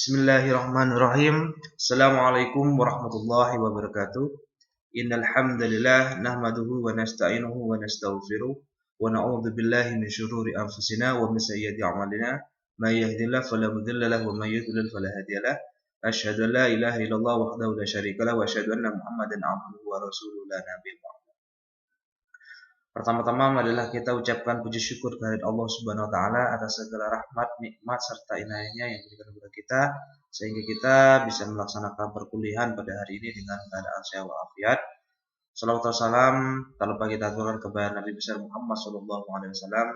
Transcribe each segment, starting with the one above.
Bismillahirrahmanirrahim. Assalamualaikum warahmatullahi wabarakatuh. Innal hamdalillah nahmaduhu wa nasta'inuhu wa nastaghfiruh wa na'udzu billahi min syururi anfusina wa min sayyiati a'malina. May yahdihillahu fala mudilla lahu wa may yudlil fala hadiya lahu. Asyhadu an la ilaha illallah wahdahu la syarika lahu wa asyhadu anna Muhammadan 'abduhu wa rasuluhu la nabiyya ba'dahu. Pertama-tama marilah kita ucapkan puji syukur kehadirat Allah Subhanahu wa taala atas segala rahmat, nikmat serta inayahnya yang diberikan kepada kita sehingga kita bisa melaksanakan perkuliahan pada hari ini dengan keadaan sehat walafiat. Salawat dan salam tak lupa kita aturkan kepada Nabi besar Muhammad sallallahu alaihi wasallam.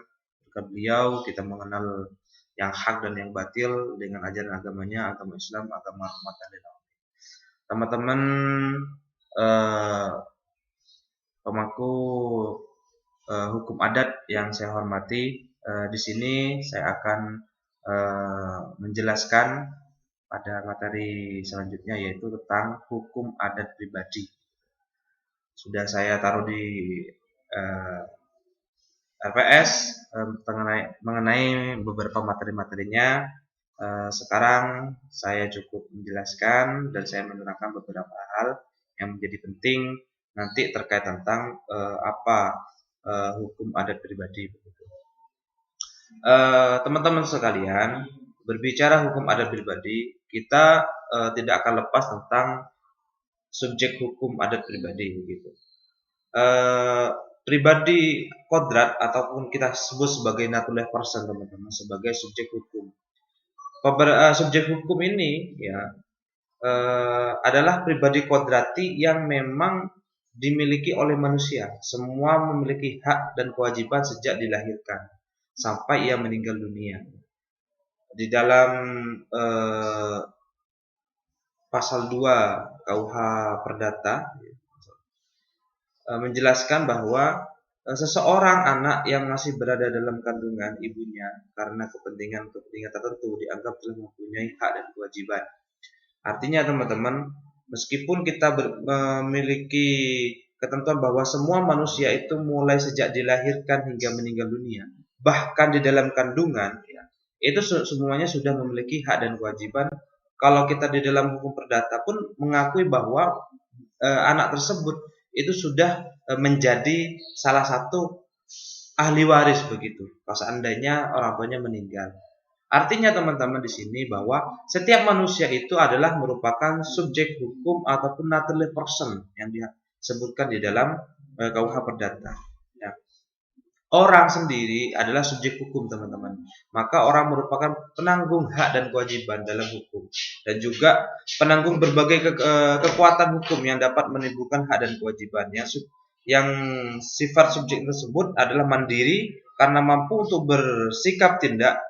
Berkat beliau kita mengenal yang hak dan yang batil dengan ajaran agamanya, agama Islam, agama rahmatan lil alamin. Teman-teman pemangku hukum adat yang saya hormati, di sini saya akan menjelaskan pada materi selanjutnya yaitu tentang hukum adat pribadi. Sudah saya taruh di RPS mengenai beberapa materi-materinya. Sekarang saya cukup menjelaskan dan saya menerangkan beberapa hal yang menjadi penting nanti terkait tentang apa hukum adat pribadi. Teman-teman sekalian, berbicara hukum adat pribadi, kita tidak akan lepas tentang subjek hukum adat pribadi begitu. Pribadi kodrat ataupun kita sebut sebagai natural person, teman-teman, sebagai subjek hukum. Subjek hukum ini ya adalah pribadi kodrati yang memang dimiliki oleh manusia. Semua memiliki hak dan kewajiban sejak dilahirkan sampai ia meninggal dunia. Di dalam pasal 2 KUH Perdata menjelaskan bahwa seseorang anak yang masih berada dalam kandungan ibunya karena kepentingan tertentu dianggap telah mempunyai hak dan kewajiban. Artinya teman-teman, meskipun kita memiliki ketentuan bahwa semua manusia itu mulai sejak dilahirkan hingga meninggal dunia, bahkan di dalam kandungan, ya, itu semuanya sudah memiliki hak dan kewajiban. Kalau kita di dalam hukum perdata pun mengakui bahwa anak tersebut itu sudah menjadi salah satu ahli waris begitu, kalau seandainya orang tuanya meninggal. Artinya teman-teman di sini bahwa setiap manusia itu adalah merupakan subjek hukum ataupun natural person yang disebutkan di dalam KUH Perdata. Ya. Orang sendiri adalah subjek hukum, teman-teman. Maka orang merupakan penanggung hak dan kewajiban dalam hukum dan juga penanggung berbagai kekuatan hukum yang dapat menimbulkan hak dan kewajiban. Yang sifat subjek tersebut adalah mandiri karena mampu untuk bersikap tindak.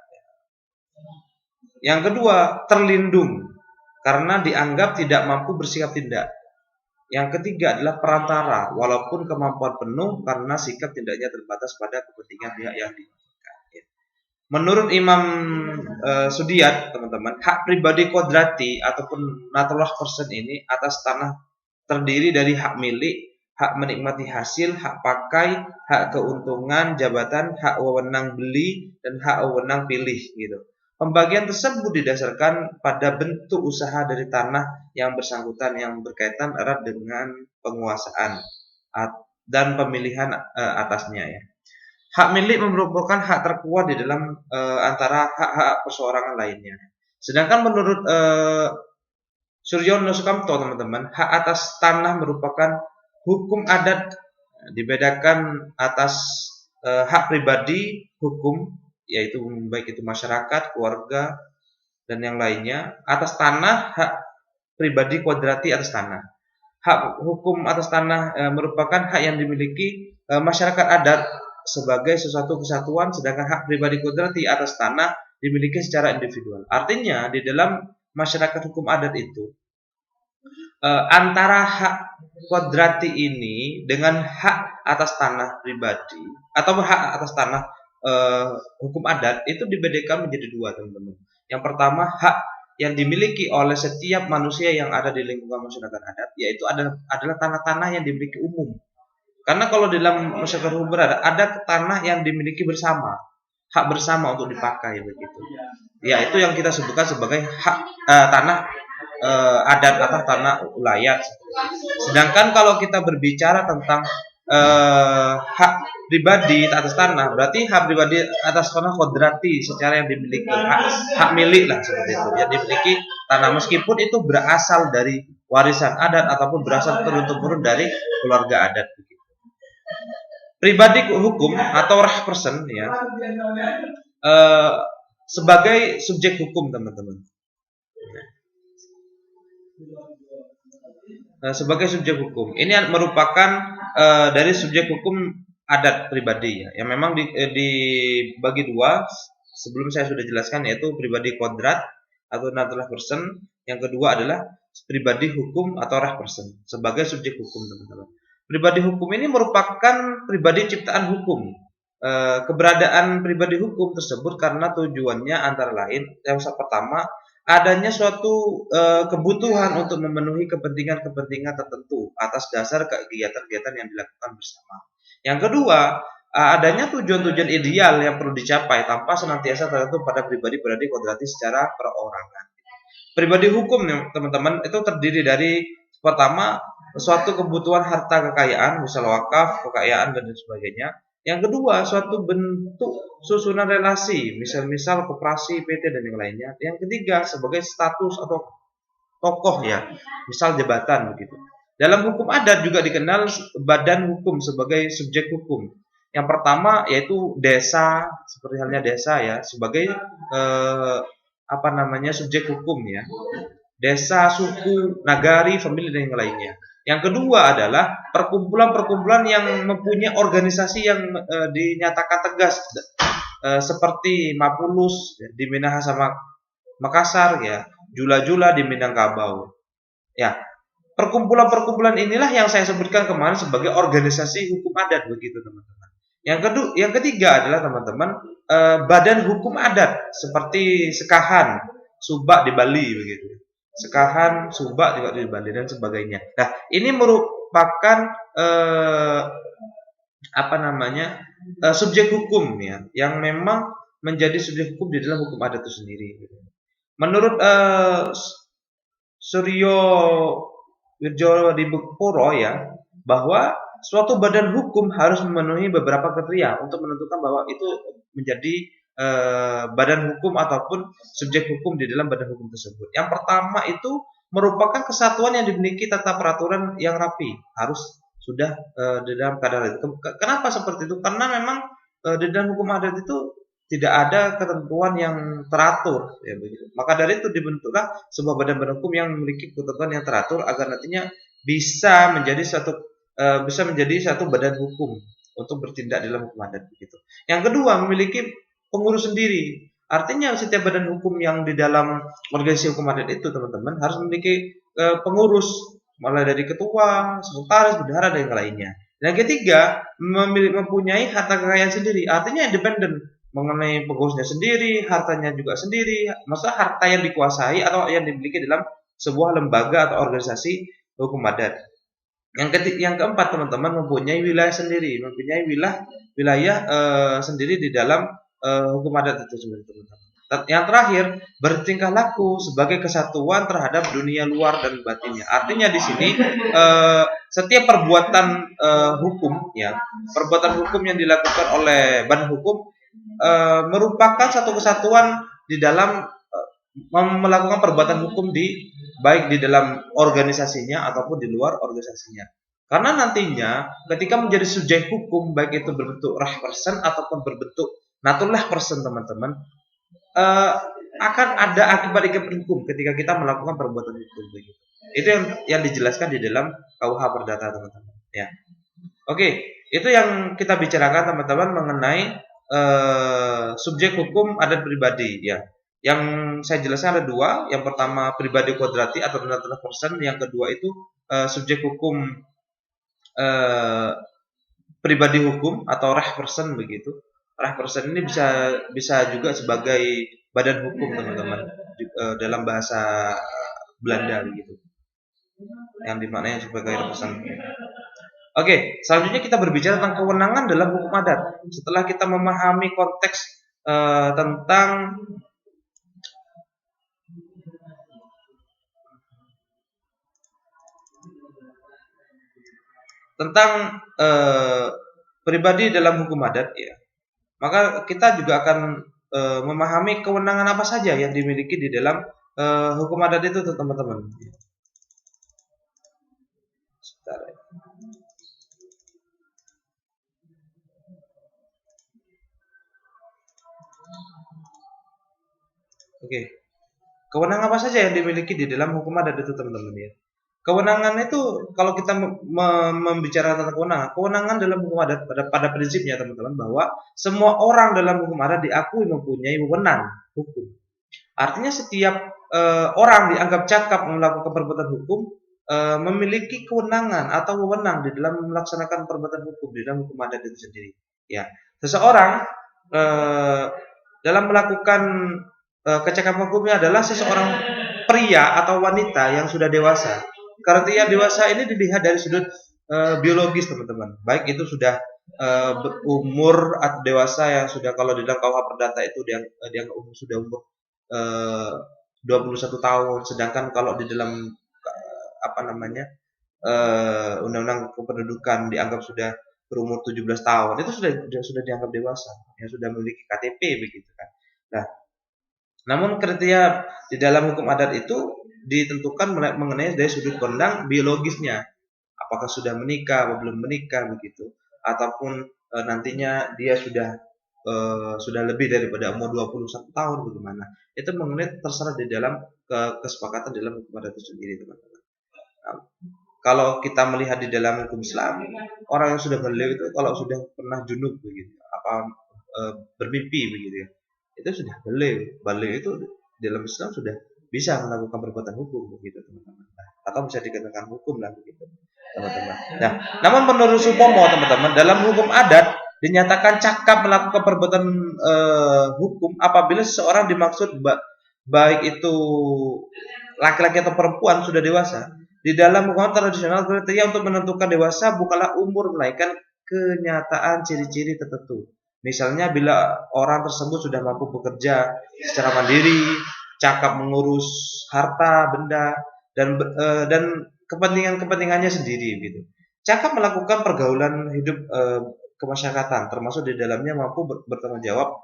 Yang kedua, terlindung karena dianggap tidak mampu bersikap tindak. Yang ketiga adalah perantara, walaupun kemampuan penuh karena sikap tindaknya terbatas pada kepentingan pihak yang dirugikan. Menurut Imam Sudiyat, teman-teman, hak pribadi kodrati ataupun natural person ini atas tanah terdiri dari hak milik, hak menikmati hasil, hak pakai, hak keuntungan jabatan, hak wewenang beli, dan hak wewenang pilih gitu. Pembagian tersebut didasarkan pada bentuk usaha dari tanah yang bersangkutan yang berkaitan erat dengan penguasaan dan pemilihan atasnya ya. Hak milik merupakan hak terkuat di dalam antara hak-hak perseorangan lainnya. Sedangkan menurut Suryono Sukamto, teman-teman, hak atas tanah merupakan hukum adat, dibedakan atas hak pribadi hukum, yaitu baik itu masyarakat, keluarga, dan yang lainnya. Atas tanah, hak pribadi kodrati atas tanah. Hak hukum atas tanah merupakan hak yang dimiliki masyarakat adat sebagai sesuatu kesatuan, sedangkan hak pribadi kodrati atas tanah dimiliki secara individual. Artinya di dalam masyarakat hukum adat itu antara hak kodrati ini dengan hak atas tanah pribadi atau hak atas tanah hukum adat itu dibedakan menjadi dua, teman-teman. Yang pertama, hak yang dimiliki oleh setiap manusia yang ada di lingkungan masyarakat adat, yaitu adalah tanah-tanah yang dimiliki umum. Karena kalau di dalam masyarakat hukum adat ada tanah yang dimiliki bersama. hak bersama untuk dipakai begitu. Ya, itu yang kita sebutkan sebagai hak tanah adat atau tanah ulayat. Sedangkan kalau kita berbicara tentang hak pribadi atas tanah, berarti hak pribadi atas tanah kodrati secara yang dimiliki, hak milik lah seperti itu, yang dimiliki tanah meskipun itu berasal dari warisan adat ataupun berasal turun-temurun dari keluarga adat. Pribadi hukum atau rah person ya, sebagai subjek hukum teman-teman. Sebagai subjek hukum. Ini merupakan dari subjek hukum adat pribadi ya. Yang memang dibagi dua. Sebelum saya sudah jelaskan, yaitu pribadi kodrat atau natural person. Yang kedua adalah pribadi hukum atau rah person sebagai subjek hukum teman-teman. Pribadi hukum ini merupakan pribadi ciptaan hukum. Keberadaan pribadi hukum tersebut karena tujuannya antara lain yang pertama adanya suatu kebutuhan untuk memenuhi kepentingan-kepentingan tertentu atas dasar kegiatan-kegiatan yang dilakukan bersama. Yang kedua, adanya tujuan-tujuan ideal yang perlu dicapai tanpa senantiasa tergantung pada pribadi-pribadi kodrati secara perorangan. Pribadi hukum teman-teman itu terdiri dari pertama suatu kebutuhan harta kekayaan, misal wakaf, kekayaan dan sebagainya. Yang kedua, suatu bentuk susunan relasi, misal koperasi, PT dan yang lainnya. Yang ketiga, sebagai status atau tokoh ya, misal jabatan begitu. Dalam hukum adat juga dikenal badan hukum sebagai subjek hukum. Yang pertama yaitu desa, seperti halnya desa ya, sebagai subjek hukum ya. Desa, suku, nagari, famili dan yang lainnya. Yang kedua adalah perkumpulan-perkumpulan yang mempunyai organisasi yang dinyatakan tegas seperti Mapulus di Minahasa Makassar ya, Jula-Jula di Minangkabau. Ya, perkumpulan-perkumpulan inilah yang saya sebutkan kemarin sebagai organisasi hukum adat begitu teman-teman. Yang ketiga adalah teman-teman badan hukum adat seperti Sekahan, Subak di Bali begitu. Sekahan, Subak juga di Bali dan sebagainya. Nah, ini merupakan subjek hukum ya, yang memang menjadi subjek hukum di dalam hukum adat itu sendiri. Menurut Suryo Wirjo Dipuro ya, bahwa suatu badan hukum harus memenuhi beberapa kriteria untuk menentukan bahwa itu menjadi badan hukum ataupun subjek hukum di dalam badan hukum tersebut. Yang pertama itu merupakan kesatuan yang dimiliki tata peraturan yang rapi, harus sudah di dalam keadaan itu. Kenapa seperti itu? Karena memang di dalam hukum adat itu tidak ada ketentuan yang teratur ya begitu. Maka dari itu dibentuklah sebuah badan hukum yang memiliki ketentuan yang teratur agar nantinya bisa menjadi satu badan hukum untuk bertindak dalam hukum adat begitu. Yang kedua, memiliki pengurus sendiri. Artinya setiap badan hukum yang di dalam organisasi hukum adat itu teman-teman harus memiliki pengurus, mulai dari ketua, sekretaris, bendahara dan yang lainnya. Dan yang ketiga, mempunyai harta kekayaan sendiri. Artinya independen mengenai pengurusnya sendiri, hartanya juga sendiri. Maksudnya harta yang dikuasai atau yang dimiliki dalam sebuah lembaga atau organisasi hukum adat. Yang keempat teman-teman mempunyai wilayah sendiri, mempunyai wilayah sendiri di dalam hukum adat itu teman-teman. Yang terakhir, bertingkah laku sebagai kesatuan terhadap dunia luar dan batinnya. Artinya di sini setiap perbuatan hukum ya, perbuatan hukum yang dilakukan oleh badan hukum merupakan satu kesatuan di dalam melakukan perbuatan hukum baik di dalam organisasinya ataupun di luar organisasinya. Karena nantinya ketika menjadi subjek hukum, baik itu berbentuk rah person ataupun berbentuk natural person teman-teman, akan ada akibat hukum ketika kita melakukan perbuatan hukum begitu. Itu yang dijelaskan di dalam KUH Perdata teman-teman ya. Oke, itu yang kita bicarakan teman-teman mengenai subjek hukum adat pribadi ya. Yang saya jelaskan ada dua. Yang pertama pribadi kodrati atau natural person, yang kedua itu subjek hukum pribadi hukum atau rah person begitu. Rah person ini bisa juga sebagai badan hukum teman-teman dalam bahasa Belanda begitu. Yang dimaknai sebagai rah person. Oke, selanjutnya kita berbicara tentang kewenangan dalam hukum adat. Setelah kita memahami konteks tentang pribadi dalam hukum adat ya. Maka kita juga akan memahami kewenangan apa saja yang dimiliki di dalam hukum adat itu teman-teman. Sebentar ya. Oke. Kewenangan apa saja yang dimiliki di dalam hukum adat itu teman-teman ya. Kewenangan itu kalau kita membicarakan tentang kewenangan dalam hukum adat pada prinsipnya teman-teman bahwa semua orang dalam hukum adat diakui mempunyai wewenang hukum. Artinya setiap orang dianggap cakap melakukan perbuatan hukum memiliki kewenangan atau wewenang di dalam melaksanakan perbuatan hukum di dalam hukum adat itu sendiri. Ya, seseorang dalam melakukan kecakapan hukumnya adalah seseorang pria atau wanita yang sudah dewasa. Karena dewasa ini dilihat dari sudut biologis teman-teman. Baik itu sudah umur atau dewasa yang sudah kalau di dalam KUH Perdata itu dianggap sudah umur 21 tahun, sedangkan kalau di dalam Undang-Undang Kependudukan dianggap sudah berumur 17 tahun, itu sudah dianggap dewasa, yang sudah memiliki KTP begitu kan. Nah, namun kriteria di dalam hukum adat itu ditentukan mengenai dari sudut pandang biologisnya, apakah sudah menikah atau belum menikah begitu, ataupun nantinya dia sudah lebih daripada umur 21 tahun bagaimana. Itu mengenai terserah di dalam kesepakatan dalam hukum adat itu sendiri teman-teman. Nah, kalau kita melihat di dalam hukum Islam, orang yang sudah balik itu kalau sudah pernah junub begitu, bermimpi begitu ya, itu sudah balik itu dalam Islam sudah bisa melakukan perbuatan hukum begitu teman-teman. Nah, atau bisa dikenakan hukum lah begitu teman-teman. Nah, namun menurut Supomo teman-teman, dalam hukum adat dinyatakan cakap melakukan perbuatan hukum apabila seseorang dimaksud baik itu laki-laki atau perempuan sudah dewasa. Di dalam hukum tradisional kriteria untuk menentukan dewasa bukanlah umur melainkan kenyataan ciri-ciri tertentu. Misalnya bila orang tersebut sudah mampu bekerja secara mandiri, cakap mengurus harta, benda, dan kepentingannya sendiri gitu. Cakap melakukan pergaulan hidup kemasyarakatan, termasuk di dalamnya mampu bertanggung jawab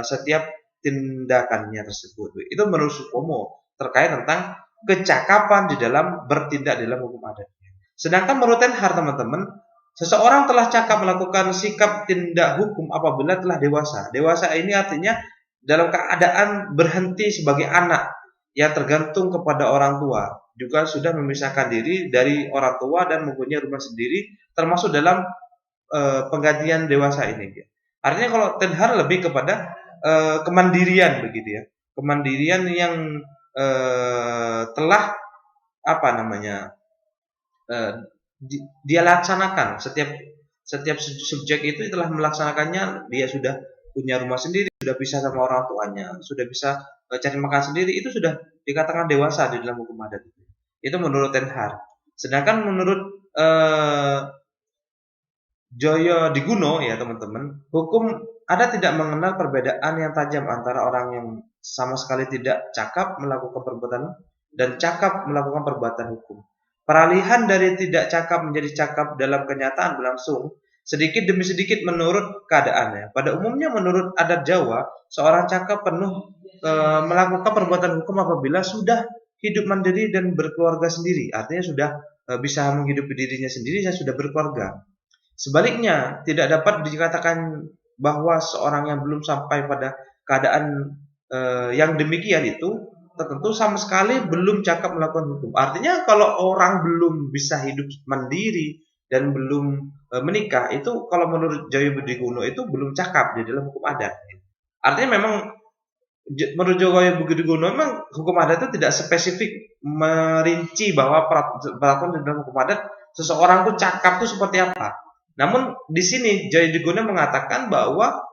setiap tindakannya tersebut. Itu menurut Supomo terkait tentang kecakapan di dalam bertindak dalam hukum adat. Sedangkan menurut Tenhar teman-teman, seseorang telah cakap melakukan sikap tindak hukum apabila telah dewasa. Dewasa ini artinya dalam keadaan berhenti sebagai anak yang tergantung kepada orang tua, juga sudah memisahkan diri dari orang tua dan mempunyai rumah sendiri, termasuk dalam penggantian dewasa ini. Artinya kalau Tenhar lebih kepada kemandirian begitu ya, kemandirian yang telah dia laksanakan. Setiap subjek itu telah melaksanakannya, dia sudah punya rumah sendiri, sudah bisa sama orang tuanya, sudah bisa cari makan sendiri, itu sudah dikatakan dewasa di dalam hukum adat. Itu menurut Tenhar. Sedangkan menurut Joyo Diguno ya teman-teman, hukum adat tidak mengenal perbedaan yang tajam antara orang yang sama sekali tidak cakap melakukan perbuatan dan cakap melakukan perbuatan hukum. Peralihan dari tidak cakap menjadi cakap dalam kenyataan berlangsung sedikit demi sedikit menurut keadaannya. Pada umumnya menurut adat Jawa, seorang cakap penuh melakukan perbuatan hukum apabila sudah hidup mandiri dan berkeluarga sendiri. Artinya sudah bisa menghidupi dirinya sendiri dan sudah berkeluarga. Sebaliknya, tidak dapat dikatakan bahwa seorang yang belum sampai pada keadaan yang demikian itu tertentu sama sekali belum cakap melakukan hukum. Artinya kalau orang belum bisa hidup mandiri dan belum menikah, itu kalau menurut Joyo Budigono itu belum cakap di dalam hukum adat. Artinya memang menurut Joyo Budigono memang hukum adat itu tidak spesifik merinci bahwa peraturan di dalam hukum adat seseorang itu cakap itu seperti apa. Namun di sini Joyo Budigono mengatakan bahwa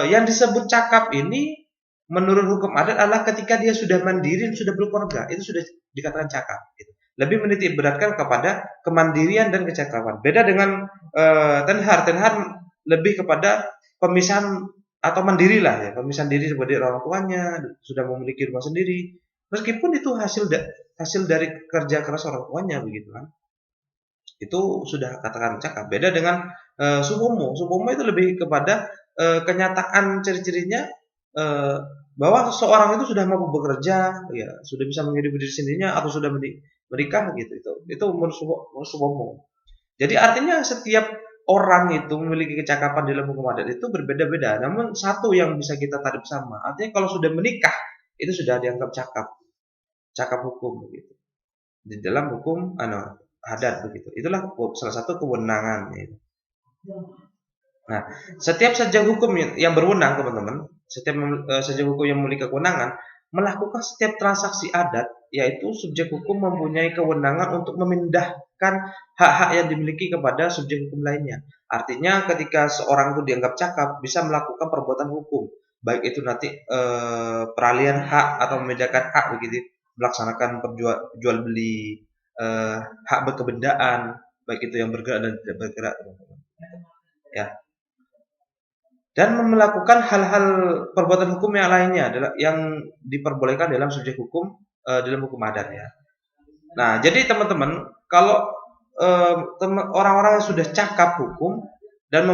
yang disebut cakap ini menurut hukum adat adalah ketika dia sudah mandiri dan sudah berkeluarga, itu sudah dikatakan cakap. Gitu. Lebih menitik beratkan kepada kemandirian dan kecakapan. Beda dengan Tenhar lebih kepada pemisahan atau mandiri lah ya, pemisahan diri sebagai orang tuanya, sudah memiliki rumah sendiri, meskipun itu hasil dari kerja keras orang tuanya begitu kan. Itu sudah katakan cakap. Beda dengan Supomo. Supomo itu lebih kepada kenyataan ciri-cirinya eh, bahwa seseorang itu sudah mampu bekerja, ya, sudah bisa menghidupi diri sendirinya atau sudah menikah gitu. Itu menurut Supomo. Jadi artinya setiap orang itu memiliki kecakapan dalam hukum adat itu berbeda-beda. Namun satu yang bisa kita tarik bersama, artinya kalau sudah menikah itu sudah dianggap cakap hukum begitu. Di dalam hukum adat begitu. Itulah salah satu kewenangan. Gitu. Nah, setiap saja hukum yang berwenang, teman-teman, setiap saja hukum yang memiliki kewenangan melakukan setiap transaksi adat, yaitu subjek hukum mempunyai kewenangan untuk memindahkan hak-hak yang dimiliki kepada subjek hukum lainnya. Artinya ketika seorang itu dianggap cakap bisa melakukan perbuatan hukum, baik itu nanti peralihan hak atau memindahkan hak begitu, melaksanakan jual beli hak berkebendaan, baik itu yang bergerak dan tidak bergerak, teman-teman. Ya, dan melakukan hal-hal perbuatan hukum yang lainnya yang diperbolehkan dalam subjek hukum dalam hukum adat ya. Nah, jadi teman-teman, kalau orang-orang yang sudah cakap hukum dan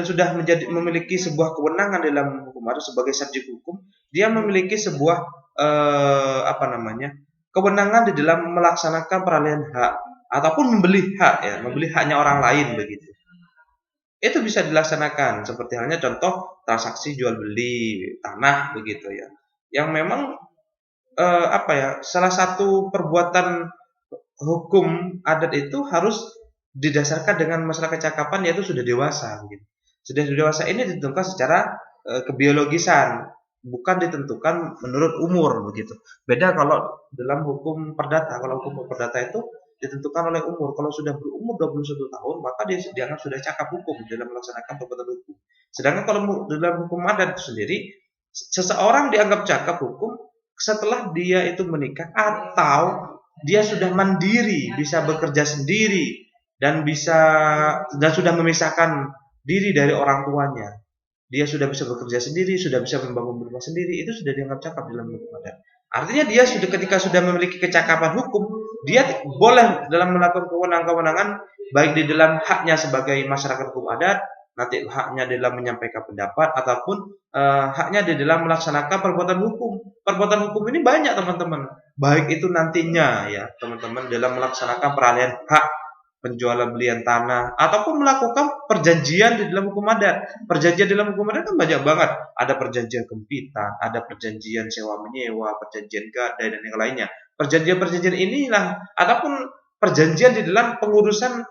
sudah memiliki sebuah kewenangan dalam hukum adat sebagai subjek hukum, dia memiliki sebuah kewenangan di dalam melaksanakan peralihan hak ataupun membeli hak ya, membeli haknya orang lain begitu. Itu bisa dilaksanakan seperti halnya contoh transaksi jual beli tanah begitu ya, yang memang salah satu perbuatan hukum adat itu harus didasarkan dengan masalah kecakapan, yaitu sudah dewasa gitu. Sudah dewasa ini ditentukan secara kebiologisan, bukan ditentukan menurut umur begitu. Beda kalau dalam hukum perdata. Kalau hukum perdata itu ditentukan oleh umur. Kalau sudah berumur 21 tahun, maka dia dianggap sudah cakap hukum dalam melaksanakan perbuatan hukum. Sedangkan kalau dalam hukum adat itu sendiri, seseorang dianggap cakap hukum setelah dia itu menikah atau dia sudah mandiri, bisa bekerja sendiri dan sudah memisahkan diri dari orang tuanya. Dia sudah bisa bekerja sendiri, sudah bisa membangun rumah sendiri, itu sudah dianggap cakap dalam hukum adat. Artinya dia ketika sudah memiliki kecakapan hukum, dia boleh dalam melakukan kewenangan-kewenangan baik di dalam haknya sebagai masyarakat hukum adat, nanti haknya dalam menyampaikan pendapat ataupun haknya di dalam melaksanakan perbuatan hukum. Perbuatan hukum ini banyak teman-teman. Baik itu nantinya ya teman-teman dalam melaksanakan peralihan hak, penjualan belian tanah ataupun melakukan perjanjian di dalam hukum adat. Perjanjian dalam hukum adat kan banyak banget. Ada perjanjian kempitan, ada perjanjian sewa menyewa, perjanjian gadai dan yang lainnya. Perjanjian-perjanjian inilah ataupun perjanjian di dalam pengurusan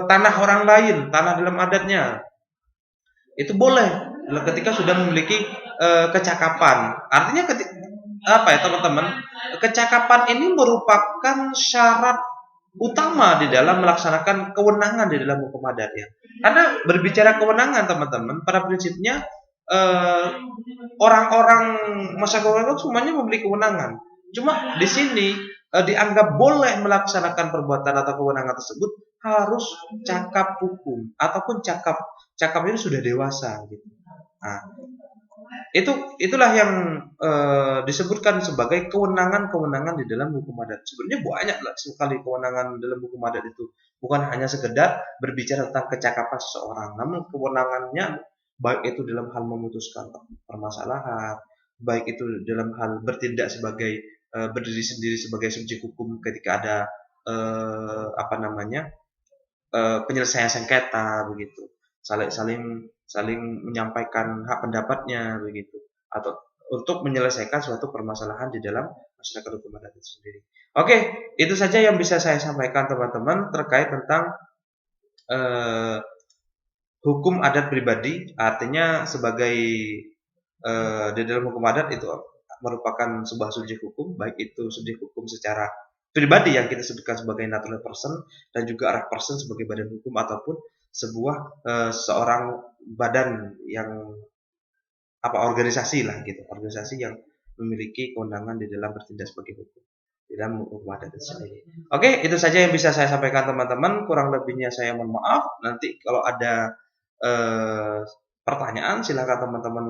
tanah orang lain, tanah dalam adatnya. Itu boleh ketika sudah memiliki kecakapan. Artinya teman-teman? Kecakapan ini merupakan syarat utama di dalam melaksanakan kewenangan di dalam hukum adat ya. Karena berbicara kewenangan teman-teman, pada prinsipnya orang-orang masyarakat itu semuanya memiliki kewenangan. Cuma di sini dianggap boleh melaksanakan perbuatan atau kewenangan tersebut harus cakap hukum ataupun cakap ini sudah dewasa gitu. Nah, itulah yang disebutkan sebagai kewenangan-kewenangan di dalam hukum adat. Sebenarnya banyak sekali kewenangan dalam hukum adat itu. Bukan hanya sekedar berbicara tentang kecakapan seseorang, namun kewenangannya baik itu dalam hal memutuskan permasalahan, baik itu dalam hal bertindak sebagai berdiri sendiri sebagai subjek hukum ketika ada penyelesaian sengketa begitu. Saling menyampaikan hak pendapatnya begitu, atau untuk menyelesaikan suatu permasalahan di dalam masyarakat hukum adat itu sendiri. Oke, itu saja yang bisa saya sampaikan teman-teman terkait tentang hukum adat pribadi. Artinya sebagai di dalam hukum adat itu merupakan sebuah subjek hukum, baik itu subjek hukum secara pribadi yang kita sebutkan sebagai natural person dan juga arah person sebagai badan hukum ataupun sebuah seorang badan yang organisasi lah gitu, organisasi yang memiliki kewenangan di dalam bertindak sebagai hukum di dalam hukum adat itu sendiri. Oke, itu saja yang bisa saya sampaikan teman-teman. Kurang lebihnya saya mohon maaf. Nanti kalau ada pertanyaan, silakan teman-teman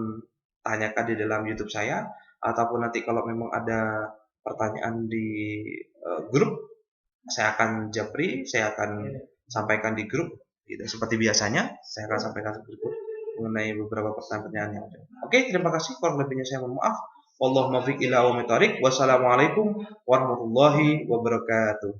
tanyakan di dalam YouTube saya, ataupun nanti kalau memang ada pertanyaan di grup, saya akan japri, saya akan sampaikan di grup, gitu. Seperti biasanya, saya akan sampaikan di grup mengenai beberapa pertanyaan yang ada. Oke, terima kasih. Kurang lebihnya saya mohon maaf. Wallahul muwaffiq ila aqwamit thoriq. Wassalamualaikum warahmatullahi wabarakatuh.